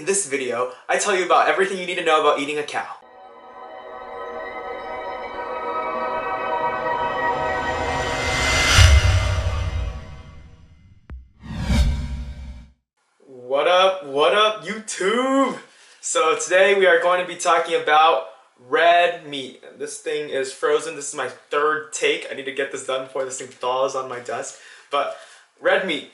In this video, I tell you about everything you need to know about eating a cow. What up, YouTube? So today we are going to be talking about red meat. This thing is frozen. This is my third take. I need to get this done before this thing thaws on my desk. But red meat,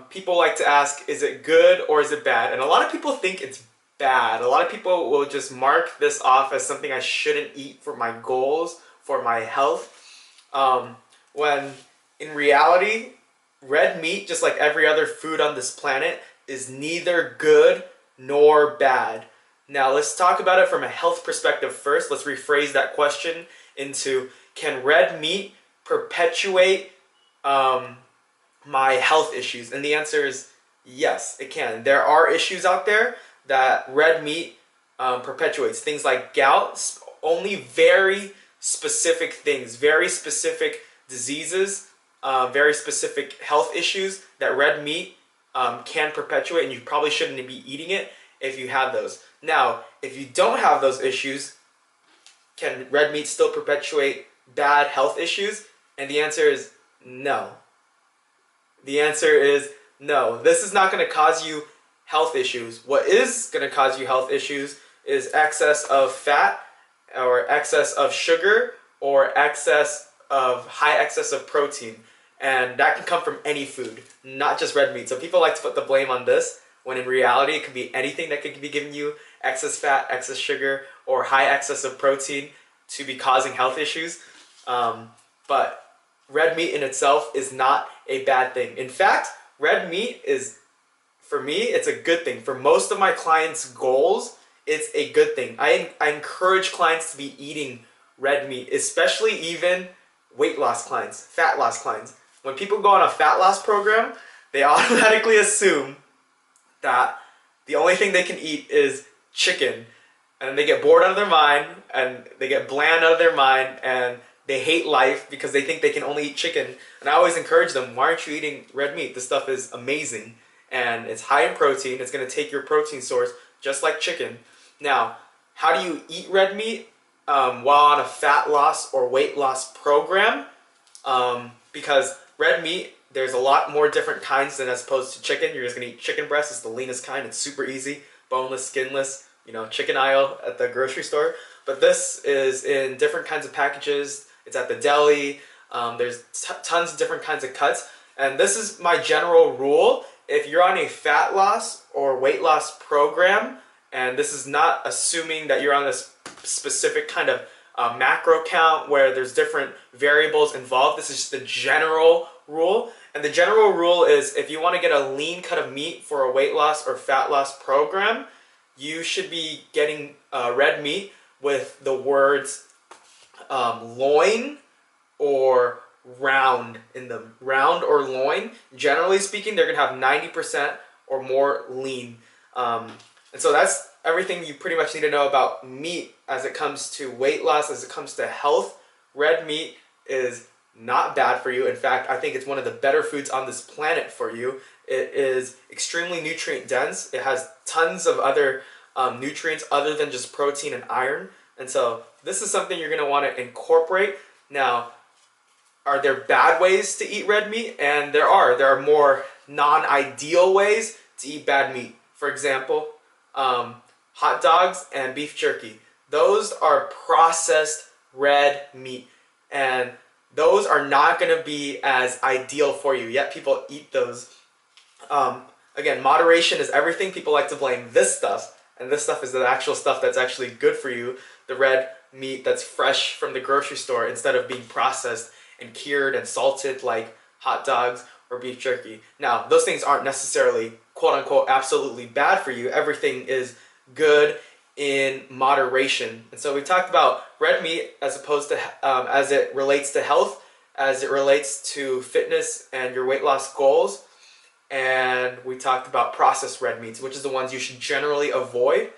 people like to ask, is it good or is it bad? And a lot of people think it's bad. A lot of people will just mark this off as something I shouldn't eat for my goals, for my health. When in reality, red meat, just like every other food on this planet, is neither good nor bad. Now let's talk about it from a health perspective first. Let's rephrase that question into, can red meat perpetuate my health issues? And the answer is yes, it can. There are issues out there that red meat perpetuates. Things like gout, only very specific things, very specific diseases, very specific health issues that red meat can perpetuate, and you probably shouldn't be eating it if you have those. Now, if you don't have those issues, can red meat still perpetuate bad health issues? And the answer is no. The answer is no. This is not going to cause you health issues. What is going to cause you health issues is excess of fat or excess of sugar or high excess of protein. And that can come from any food, not just red meat. So people like to put the blame on this, when in reality it could be anything that could be giving you excess fat, excess sugar, or high excess of protein to be causing health issues. But red meat in itself is not a bad thing. In fact, red meat is, for me, it's a good thing. For most of my clients' goals, it's a good thing. I encourage clients to be eating red meat, especially even weight loss clients, fat loss clients. When people go on a fat loss program, they automatically assume that the only thing they can eat is chicken. And they get bored out of their mind, and they get bland out of their mind, and they hate life because they think they can only eat chicken. And I always encourage them, why aren't you eating red meat? This stuff is amazing. And it's high in protein. It's going to take your protein source just like chicken. Now, how do you eat red meat while on a fat loss or weight loss program? Because red meat, there's a lot more different kinds than as opposed to chicken. You're just going to eat chicken breast. It's the leanest kind. It's super easy. Boneless, skinless, chicken aisle at the grocery store. But this is in different kinds of packages. It's at the deli. There's tons of different kinds of cuts. And this is my general rule. If you're on a fat loss or weight loss program, and this is not assuming that you're on this specific kind of macro count where there's different variables involved. This is just the general rule. And the general rule is, if you want to get a lean cut of meat for a weight loss or fat loss program, you should be getting red meat with the words loin or round in them. Round or loin. Generally speaking, they're going to have 90% or more lean. And so that's everything you pretty much need to know about meat as it comes to weight loss, as it comes to health. Red meat is not bad for you. In fact, I think it's one of the better foods on this planet for you. It is extremely nutrient dense. It has tons of other nutrients other than just protein and iron. And so this is something you're going to want to incorporate. Now, are there bad ways to eat red meat? And there are. There are more non-ideal ways to eat bad meat. For example, hot dogs and beef jerky. Those are processed red meat, and those are not going to be as ideal for you, yet people eat those. Again, moderation is everything. People like to blame this stuff, and this stuff is the actual stuff that's actually good for you, the red meat that's fresh from the grocery store instead of being processed and cured and salted like hot dogs or beef jerky. Now, those things aren't necessarily quote-unquote absolutely bad for you. Everything is good in moderation. And so we talked about red meat as opposed to as it relates to health, as it relates to fitness and your weight loss goals. And we talked about processed red meats, which is the ones you should generally avoid.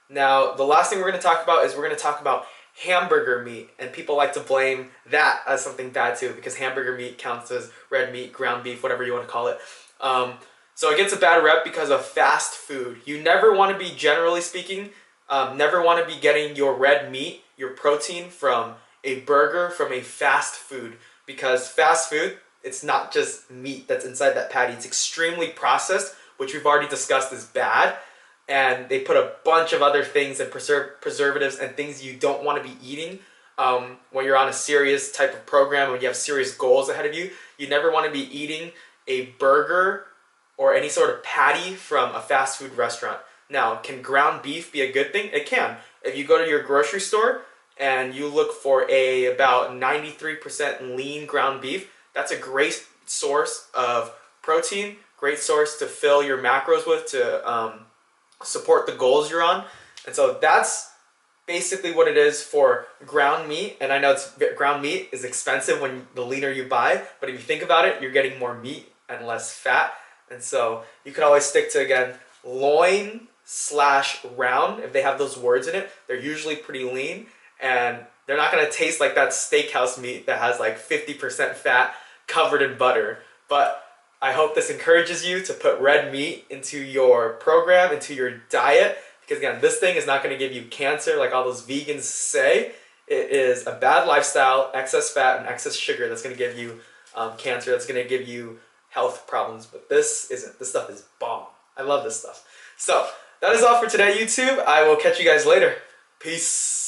Now, the last thing we're going to talk about is we're going to talk about hamburger meat, and people like to blame that as something bad too, because hamburger meat counts as red meat, ground beef, whatever you want to call it. So it gets a bad rep because of fast food. You never want to be, generally speaking, never want to be getting your red meat, your protein from a burger, from a fast food. Because fast food, it's not just meat that's inside that patty. It's extremely processed, which we've already discussed is bad. And they put a bunch of other things and preservatives and things you don't want to be eating when you're on a serious type of program, when you have serious goals ahead of you. You never want to be eating a burger or any sort of patty from a fast food restaurant. Now, can ground beef be a good thing? It can. If you go to your grocery store and you look for about 93% lean ground beef, that's a great source of protein, great source to fill your macros with to support the goals you're on. And so that's basically what it is for ground meat. And I know ground meat is expensive when the leaner you buy, but if you think about it, you're getting more meat and less fat. And so you can always stick to, again, loin/round. If they have those words in it, they're usually pretty lean, and they're not going to taste like that steakhouse meat that has like 50% fat covered in butter. But I hope this encourages you to put red meat into your program, into your diet, because again, this thing is not going to give you cancer like all those vegans say. It is a bad lifestyle, excess fat and excess sugar that's going to give you cancer, that's going to give you health problems. But this isn't. This stuff is bomb. I love this stuff. So that is all for today, YouTube. I will catch you guys later. Peace.